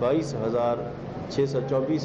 22,624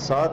7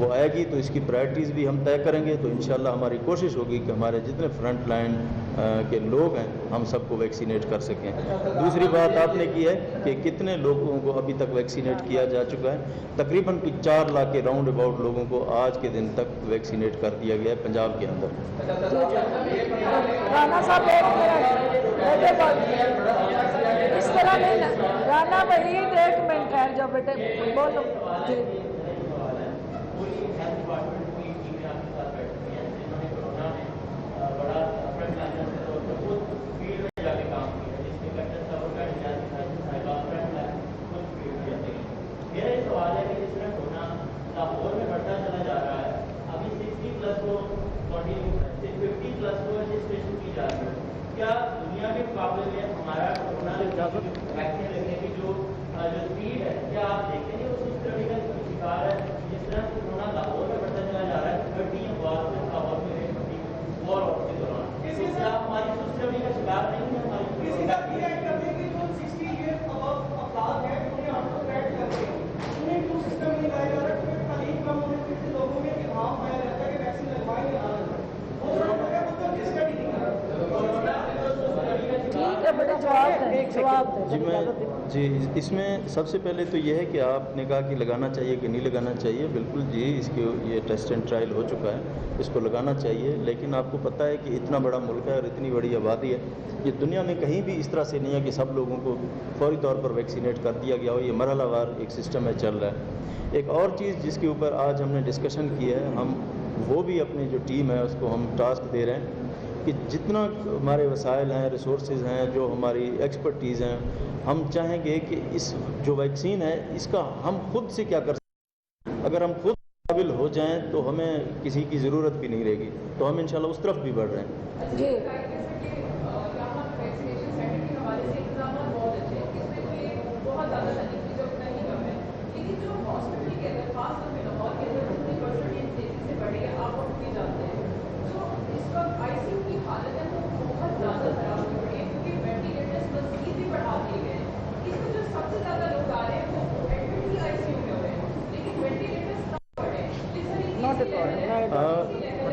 وہ آئے گی تو اس کی پرائرٹیز بھی ہم طے کریں گے. تو انشاءاللہ ہماری کوشش ہوگی کہ ہمارے جتنے فرنٹ لائن کے لوگ ہیں ہم سب کو ویکسینیٹ کر سکیں. دوسری بات آپ نے کی ہے کہ کتنے لوگوں کو ابھی تک ویکسینیٹ کیا جا چکا ہے. تقریباً 4 لاکھ کے راؤنڈ اباؤٹ لوگوں کو آج کے دن تک ویکسینیٹ کر دیا گیا ہے پنجاب کے اندر. رانا صاحب اس طرح نہیں. رانا وحید 1 منٹ ٹھہر جاؤ بیٹے بولو. کیا دنیا کے مقابلے میں ہمارا کورونا ویکسین لگنے کی جو اسپیڈ ہے کیا آپ دیکھیں گے اس طرح کا شکار ہے جس طرح کورونا لاہور میں بڑھتا چلا جا رہا ہے 30 وار میں لاہور میں وار آؤٹ کے دوران اس سے آپ ہماری اس طرح کا شکار نہیں ہے. ہماری کسی کا یہ کرنے کی جو 60 ایئر افراد ہیں انہیں ہم کو ٹریک کرتے ہیں انہیں کیوں سسٹم نہیں لایا جا رہا ہے. تعلیم کم ہونے سے لوگوں میں اتہام پایا جاتا ہے کہ ویکسین لگوائیں گے نہ لگوائیں وہ تھوڑا مطلب اسٹڈی نہیں کر رہا. جی اس میں سب سے پہلے تو یہ ہے کہ آپ نے کہا کہ لگانا چاہیے کہ نہیں لگانا چاہیے. بالکل جی اس کے یہ ٹیسٹ اینڈ ٹرائل ہو چکا ہے, اس کو لگانا چاہیے. لیکن آپ کو پتہ ہے کہ اتنا بڑا ملک ہے اور اتنی بڑی آبادی ہے, یہ دنیا میں کہیں بھی اس طرح سے نہیں ہے کہ سب لوگوں کو فوری طور پر ویکسینیٹ کر دیا گیا ہو. یہ مرحلہ وار ایک سسٹم ہے چل رہا ہے. ایک اور چیز جس کے اوپر آج ہم نے ڈسکشن کی ہے, ہم وہ بھی اپنی جو ٹیم ہے اس کو ہم ٹاسک دے رہے ہیں کہ جتنا ہمارے وسائل ہیں, ریسورسز ہیں, جو ہماری ایکسپرٹیز ہیں, ہم چاہیں گے کہ اس جو ویکسین ہے اس کا ہم خود سے کیا کر سکتے ہیں. اگر ہم خود قابل ہو جائیں تو ہمیں کسی کی ضرورت بھی نہیں رہے گی. تو ہم انشاءاللہ اس طرف بھی بڑھ رہے ہیں. جی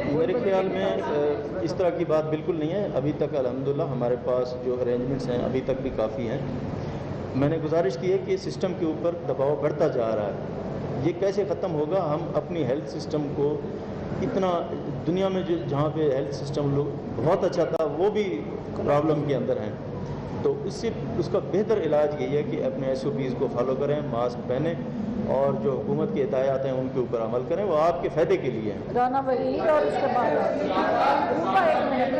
میرے خیال میں اس طرح کی بات بالکل نہیں ہے. ابھی تک الحمدللہ ہمارے پاس جو ارینجمنٹس ہیں ابھی تک بھی کافی ہیں. میں نے گزارش کی ہے کہ سسٹم کے اوپر دباؤ بڑھتا جا رہا ہے. یہ کیسے ختم ہوگا؟ ہم اپنی ہیلتھ سسٹم کو اتنا دنیا میں جہاں پہ ہیلتھ سسٹم لوگ بہت اچھا تھا وہ بھی پرابلم کے اندر ہیں. تو اس کا بہتر علاج یہی ہے کہ اپنے SOPs کو فالو کریں, ماسک پہنیں اور جو حکومت کی ہدایات ہیں ان کے اوپر عمل کریں. وہ آپ کے فائدے کے لیے ہیں. رانا وحید اور اس کے بعد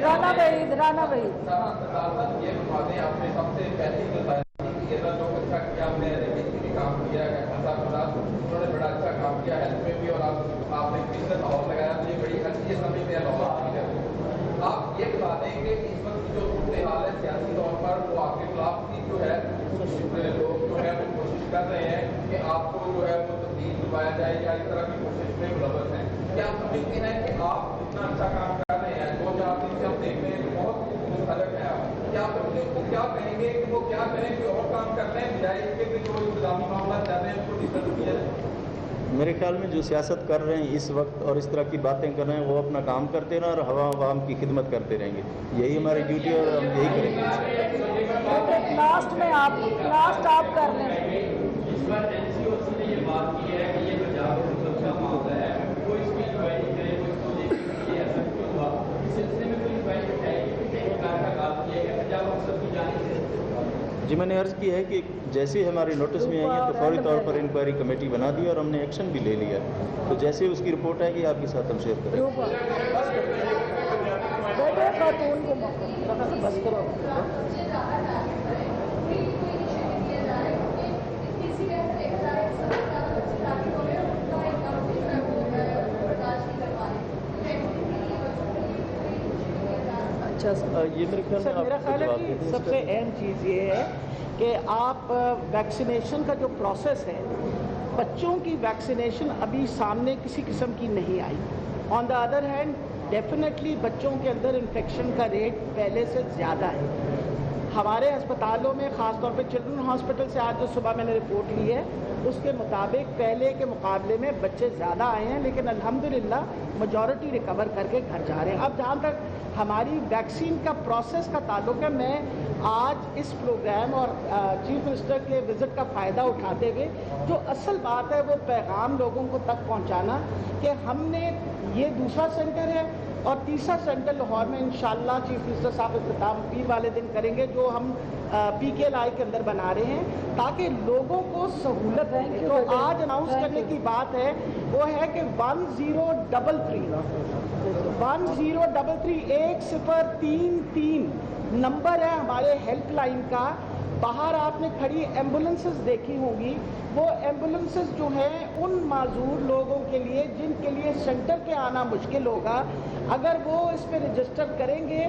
رانا وحید یہ بتا دیں آپ نے سب سے پہلی لوگ اچھا کیا, ہم نے بھی کام کیا ہے, انہوں نے بڑا اچھا کام کیا ہیلتھ میں بھی, اور آپ نے بزنس ہاؤس لگایا تو یہ بڑی اچھی سمجھتے ہیں لاہور. آپ یہ بتا دیں کہ اس وقت جو صورتحال ہے سیاسی طور پر وہ آپ کے خلاف کی جو ہے لوگ جو ہے وہ کوشش کر رہے ہیں کہ آپ کو جو ہے وہ تبدیل دلوایا جائے یا اس طرح کی کوشش میں ملوث ہیں. کیا آپ سمجھتے ہیں کہ آپ اتنا اچھا کام کر رہے ہیں 2-4 دن سے ہم دیکھ رہے ہیں کہ بہت مختلف ہے آپ, کیا آپ ان کو کیا کہیں گے کہ وہ کیا کریں کہ اور کام کر رہے ہیں بجائے اس کے کہ جو انتظامی معاملات چل رہے ہیں اس کو ڈسکس کیا جائے؟ میرے خیال میں جو سیاست کر رہے ہیں اس وقت اور اس طرح کی باتیں کر رہے ہیں وہ اپنا کام کرتے رہیں اور عوام کی خدمت کرتے رہیں گے. یہی ہماری ڈیوٹی ہے اور ہم یہی کریں گے. لاسٹ میں آپ کر لیں. اس بار NCOC نے یہ بات کی ہے کہ یہ پنجاب حکومت کا معاملہ ہے, وہ اس کی انکوائری کرے, وہ اس کو دیکھیں کہ یہ ایسا کیوں ہوا. اس سلسلے میں کوئی انکوائری اٹھائی گی کہ کار کا کام کیا گیا پنجاب حکومت کی جانب سے؟ جی میں نے عرض کی ہے کہ جیسے ہماری نوٹس میں آئی ہے تو فوری طور پر انکوائری کمیٹی بنا دی اور ہم نے ایکشن بھی لے لیا. تو جیسے اس کی رپورٹ آئے گی آپ کے ساتھ ہم شیئر کریں گے. خاتون کو بس کرو. یہ میرے خیال میں کہ سب سے اہم چیز یہ ہے کہ آپ ویکسینیشن کا جو پروسیس ہے, بچوں کی ویکسینیشن ابھی سامنے کسی قسم کی نہیں آئی. آن دا ادر ہینڈ ڈیفینیٹلی بچوں کے اندر انفیکشن کا ریٹ پہلے سے زیادہ ہے. ہمارے ہسپتالوں میں خاص طور پہ چلڈرن ہاسپٹل سے آج جو صبح میں نے رپورٹ لی ہے اس کے مطابق پہلے کے مقابلے میں بچے زیادہ آئے ہیں، لیکن الحمدللہ میجورٹی ریکور کر کے گھر جا رہے ہیں۔ اب جہاں تک ہماری ویکسین کا پروسیس کا تعلق ہے، میں آج اس پروگرام اور چیف منسٹر کے وزٹ کا فائدہ اٹھاتے ہوئے جو اصل بات ہے وہ پیغام لوگوں کو تک پہنچانا کہ ہم نے یہ دوسرا سینٹر ہے اور تیسرا سینٹر لاہور میں انشاءاللہ چیف منسٹر صاحب اختتام پیر والے دن کریں گے، جو ہم پی کے لائی کے اندر بنا رہے ہیں تاکہ لوگوں کو سہولت ہے۔ تو آج اناؤنس کرنے کی بات ہے وہ ہے کہ 1033 نمبر ہے ہمارے ہیلپ لائن کا۔ باہر آپ نے کھڑی ایمبولنسز دیکھی ہوں گی، وہ ایمبولنسز جو ہیں ان معذور لوگوں کے لیے جن کے لیے سینٹر کے آنا مشکل ہوگا، اگر وہ اس پہ رجسٹر کریں گے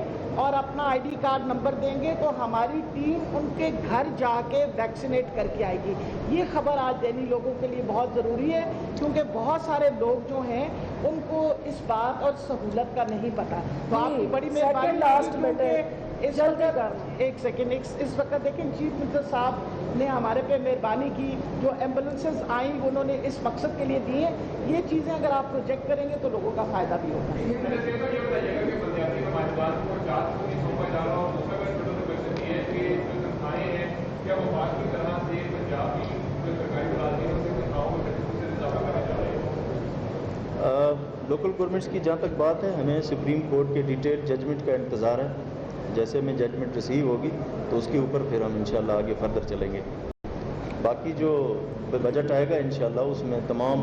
اور اپنا آئی ڈی کارڈ نمبر دیں گے تو ہماری ٹیم ان کے گھر جا کے ویکسینیٹ کر کے آئے گی۔ یہ خبر آج دینی لوگوں کے لیے بہت ضروری ہے کیونکہ بہت سارے لوگ جو ہیں ان کو اس بات اور سہولت کا نہیں پتہ۔ تو آپ کی بڑی مہربانی ایک سیکنڈ اس وقت دیکھیں چیف منسٹر صاحب نے ہمارے پہ مہربانی کی، جو ایمبولنسز آئیں انہوں نے اس مقصد کے لیے دی ہیں۔ یہ چیزیں اگر آپ پروجیکٹ کریں گے تو لوگوں کا فائدہ بھی ہوگا۔ لوکل گورنمنٹس کی جہاں تک بات ہے، ہمیں سپریم کورٹ کے ڈیٹیل ججمنٹ کا انتظار ہے۔ جیسے میں ججمنٹ ریسیو ہوگی تو اس کے اوپر پھر ہم انشاءاللہ آگے فردر چلیں گے۔ باقی جو بجٹ آئے گا انشاءاللہ اس میں تمام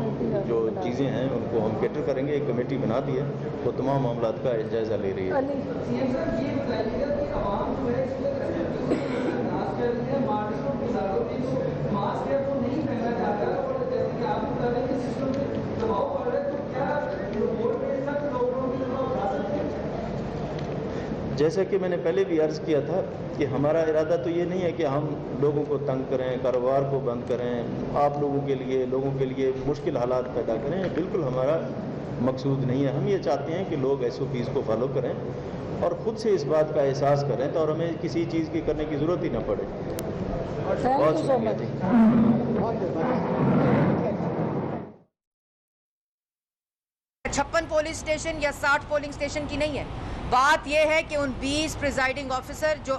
جو چیزیں ہیں ان کو ہم کیٹر کریں گے۔ ایک کمیٹی بنا دی ہے، وہ تمام معاملات کا جائزہ لے رہی ہے۔ جیسا کہ میں نے پہلے بھی عرض کیا تھا کہ ہمارا ارادہ تو یہ نہیں ہے کہ ہم لوگوں کو تنگ کریں، کاروبار کو بند کریں، آپ لوگوں کے لیے مشکل حالات پیدا کریں، بالکل ہمارا مقصود نہیں ہے۔ ہم یہ چاہتے ہیں کہ لوگ ایس او پیز کو فالو کریں اور خود سے اس بات کا احساس کریں تو اور ہمیں کسی چیز کی کرنے کی ضرورت ہی نہ پڑے۔ بہت شکریہ۔ 56 پولیس اسٹیشن یا 60 پولنگ اسٹیشن کی نہیں ہے، بات یہ ہے کہ ان 20 پریزائڈنگ آفیسر جو